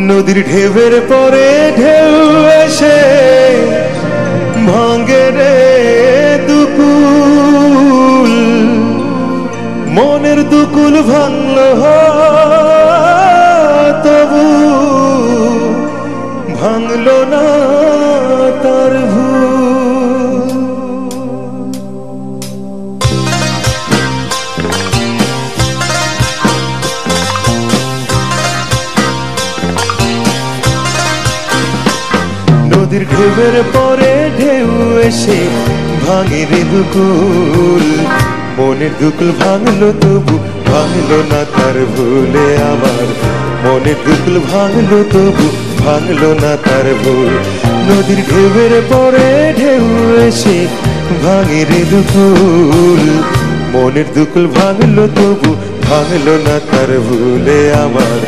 নদীর ঢেউয়ের পরে ঢেউ এসে ভাঙে রে দুকুল, মনের দুকুল ভাঙল তবু ভাঙল না তার ভুল। নদীর ঢেউয়ের পরে ঢেউ এসে ভাঙে রে দুকুল, মনের দুকুল ভাঙলো তবু ভাঙলো না তার ভুলে আমার, মনের দুকুল ভাঙলো তবু ভাঙলো না তার ভুল। নদীর ঢেউয়ের পরে ঢেউ এসে ভাঙে রে দুকুল, মনের দুকুল ভাঙলো তবু ভাঙলো না তার ভুলে আমার,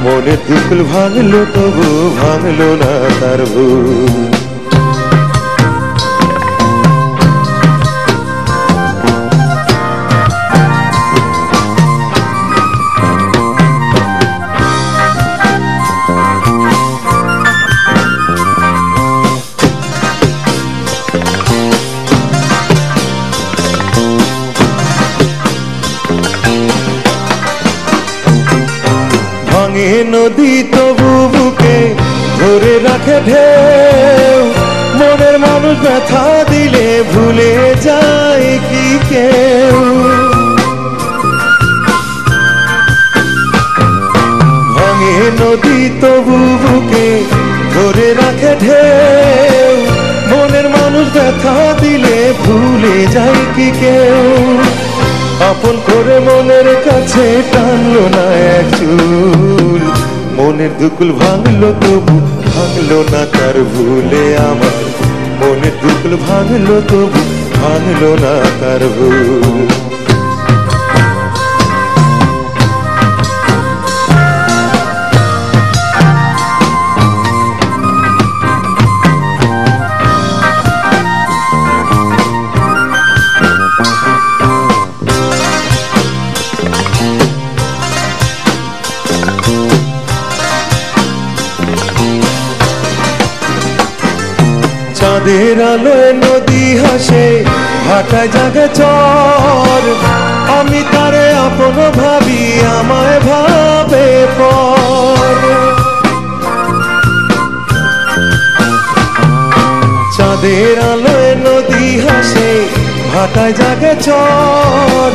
মনের দুকুল ভাঙলো তবু ভাঙলো না তার ভুল। ভাঙে নদী তবু বুকে ধরে রাখে ঢেউ, মনের মানুষ ব্যথা দিলে ভুলে যায় কি কেউ। ভাঙে নদী তবু বুকে ধরে রাখে ঢেউ, মনের মানুষ ব্যথা দিলে ভুলে যায় কি কেউ। আপন করে মনের কাছে টানলো না এক চুল, মনের দুকুল ভাঙলো তবু ভাঙলো না তার ভুলে আমার, মনের দুকুল ভাঙলো তবু ভাঙলো না তার ভুল। চাঁদের আলোয় নদী হাসে ভাটায় জাগে চর, আমি তারে আপন ভাবি আমায় ভাবে পর। চাঁদের আলোয় নদী হাসে ভাটায় জাগে চর,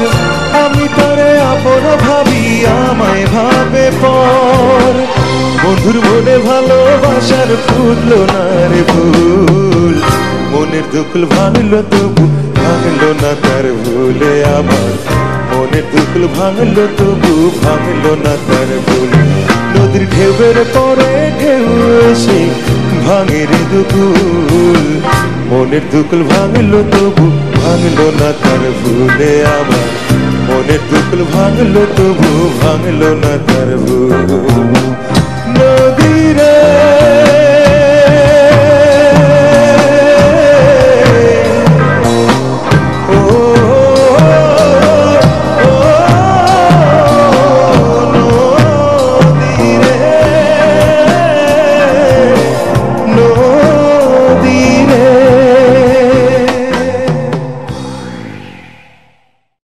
আমি তারে আপন ভাবি আমায় ভাবে পর। বন্ধুর মনে ভালোবাসার ফুটলো না রে ফুল, মনের দুকুল ভাঙলো তবু ভাঙলো না তার ভুলে আমার, মনের দুকুল ভাঙলো তবু ভাঙলো না তার ভুল। নদীর ঢেউয়ের পরে ঢেউ এসে ভাঙে রে দুকুল, মনের দুকুল ভাঙলো তবু ভাঙলো না তার ভুলে আমার, মনের দুকুল ভাঙলো তবু ভাঙলো না তার ভুল।